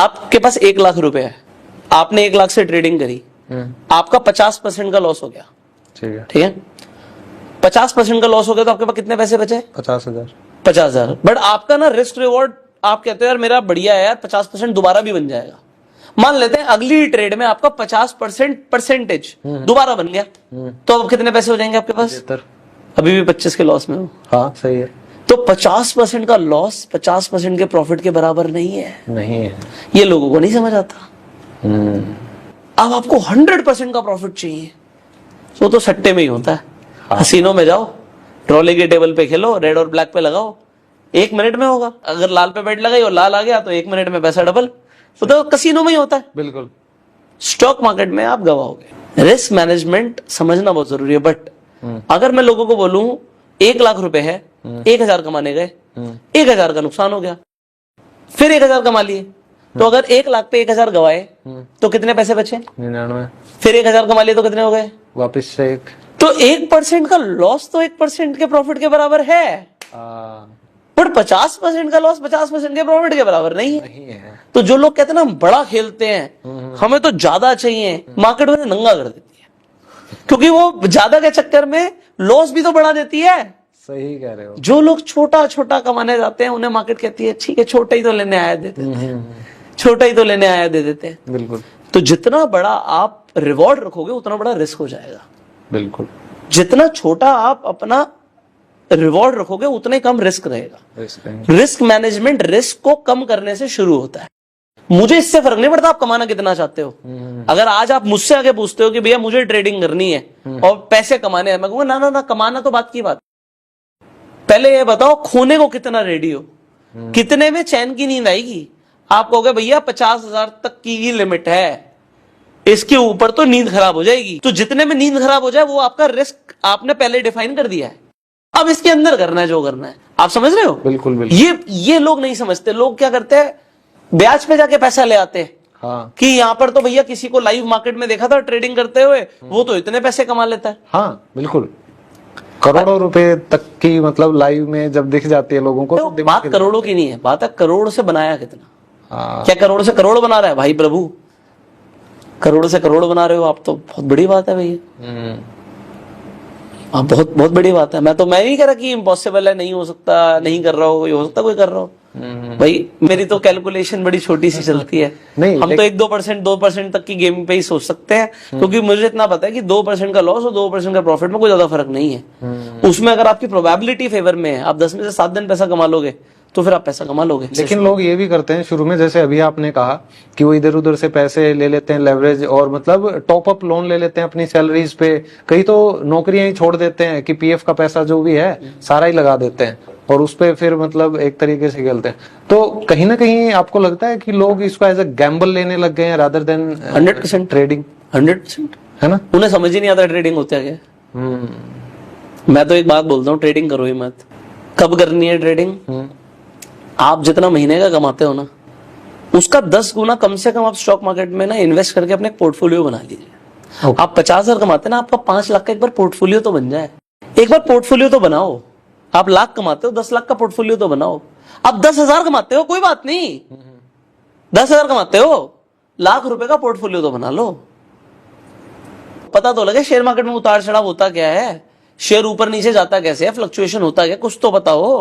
आपके पास 1 लाख रुपए है, आपने 1 लाख से ट्रेडिंग करी, आपका 50% का लॉस हो गया, ठीक है 50% का लॉस हो गया, तो आपके पास कितने पैसे बचे? 50,000। बट आपका ना रिस्क रिवॉर्ड, आप कहते हो यार मेरा बढ़िया है यार, 50% दोबारा भी बन जाएगा। मान लेते हैं अगली ट्रेड में आपका 50% परसेंटेज दोबारा बन गया, तो अब कितने पैसे हो जाएंगे आपके पास? अभी भी 25 के लॉस में हो। हाँ सही है। तो 50% का लॉस 50% के प्रॉफिट के बराबर नहीं है। नहीं है, ये लोगों को नहीं समझ आता। अब आपको 100% का प्रॉफिट चाहिए, वो तो सट्टे में ही होता है। हसीनों में जाओ, ट्रॉली के टेबल पे खेलो, रेड और ब्लैक पे लगाओ, 1 मिनट में होगा। अगर लाल पे बेट लगाई और लाल आ गया तो 1 मिनट में पैसा डबल। तो कसीनो में ही होता है। बिल्कुल। स्टॉक मार्केट में आप गवाओगे। रिस्क मैनेजमेंट समझना बहुत जरूरी है। बट अगर मैं लोगों को बोलूं 1 लाख रुपए है, 1,000 कमाने गए, 1,000 का नुकसान हो गया, फिर 1,000 कमा लिए, तो अगर 1 लाख पे 1,000 गवाए तो कितने पैसे बचे? 99। फिर 1,000 कमा लिए तो कितने हो गए? वापिस से 1। तो 1% का लॉस तो 1% के प्रॉफिट के बराबर है, बट 50% का लॉस 50% के प्रॉफिट के बराबर नहीं है। तो जो लोग कहते हैं ना हम बड़ा खेलते हैं, हमें तो ज्यादा चाहिए, मार्केट उन्हें नंगा कर देती है, क्योंकि वो ज्यादा के चक्कर में लॉस भी तो बढ़ा देती है। सही कह रहे हो। जो लोग छोटा छोटा कमाने जाते हैं उन्हें मार्केट कहती है ठीक है, छोटा ही तो लेने आया देते हैं, छोटा ही तो लेने आया दे देते हैं। बिल्कुल। तो जितना बड़ा आप रिवॉर्ड रखोगे उतना बड़ा रिस्क हो जाएगा। बिल्कुल। जितना छोटा आप अपना रिवॉर्ड रखोगे उतना ही कम रिस्क रहेगा। रिस्क मैनेजमेंट रिस्क को कम करने से शुरू होता है। मुझे इससे फर्क नहीं पड़ता आप कमाना कितना चाहते हो। अगर आज आप मुझसे आगे पूछते हो कि भैया मुझे ट्रेडिंग करनी है और पैसे कमाने हैं, मैं कहूंगा ना ना ना, कमाना तो बात की बात, पहले ये बताओ खोने को कितना रेडी हो, कितने में चैन की नींद आएगी। आप कहोगे भैया 50,000 तक की ही लिमिट है, इसके ऊपर तो नींद खराब हो जाएगी। तो जितने में नींद खराब हो जाए वो आपका रिस्क आपने पहले डिफाइन कर दिया है, अब इसके अंदर करना है जो करना है। आप समझ रहे हो? बिल्कुल बिल्कुल। ये लोग नहीं समझते। लोग क्या करते हैं, ब्याज पे जाके पैसा ले आते हैं। हाँ। कि यहाँ पर तो भैया किसी को लाइव मार्केट में देखा था ट्रेडिंग करते हुए, वो तो इतने पैसे कमा लेता है। हाँ बिल्कुल, करोड़ों रुपए तक की मतलब लाइव में जब दिख जाती है लोगों को तो बात करोड़ों की नहीं है, बात है करोड़ से बनाया कितना। हाँ। क्या करोड़ से करोड़ बना रहा है भाई प्रभु? करोड़ से करोड़ बना रहे हो आप तो बहुत बड़ी बात है भैया। आप बहुत बहुत बड़ी बात है। मैं नहीं कह रहा कि इम्पॉसिबल है, नहीं हो सकता, नहीं कर रहा हो, हो सकता कोई कर रहा हो। भाई मेरी तो कैलकुलेशन बड़ी छोटी सी चलती है। नहीं, हम तो 2% तक की गेम पे ही सोच सकते हैं, क्योंकि मुझे इतना पता है कि 2% का लॉस और 2% का प्रॉफिट में कोई ज्यादा फर्क नहीं है। उसमें अगर आपकी प्रोबेबिलिटी फेवर में है, आप 10 में से 7 दिन पैसा कमा लोगे तो फिर आप पैसा कमा लोगे। लेकिन लोग ये भी करते हैं शुरू में, जैसे अभी आपने कहा कि वो इधर उधर से पैसे ले लेते हैं लेवरेज, और मतलब टॉप अप लोन ले लेते हैं अपनी सैलरीज पे। कई तो नौकरियां ही छोड़ देते हैं कि पीएफ का पैसा जो भी है सारा ही लगा देते हैं और उस पे फिर मतलब एक तरीके से खेलते हैं। तो कहीं ना कहीं आपको लगता है कि लोग इसको एज अ गैम्बल लेने लग गए हैं रादर देन 100% ट्रेडिंग? 100% है ना। उन्हें समझ ही नहीं आता ट्रेडिंग होता है क्या। मैं तो एक बात बोलता हूँ, ट्रेडिंग करो ही मत। कब करनी है ट्रेडिंग? आप जितना महीने का कमाते हो ना, उसका 10 गुना कम से कम आप स्टॉक मार्केट में ना इन्वेस्ट करके अपने पोर्टफोलियो बना लीजिए। आप 50,000 कमाते हैं ना, आपका 5 लाख का एक बार पोर्टफोलियो तो बन जाए। एक बार पोर्टफोलियो तो बनाओ। आप लाख कमाते हो, 10 लाख का पोर्टफोलियो तो बनाओ। आप 10,000 कमाते हो, कोई बात नहीं, 10,000 कमाते हो, लाख रुपए का पोर्टफोलियो तो बना लो। पता तो लगे शेयर मार्केट में उतार चढ़ाव होता क्या है, शेयर ऊपर नीचे जाता कैसे है, फ्लक्चुएशन होता क्या, कुछ तो बताओ।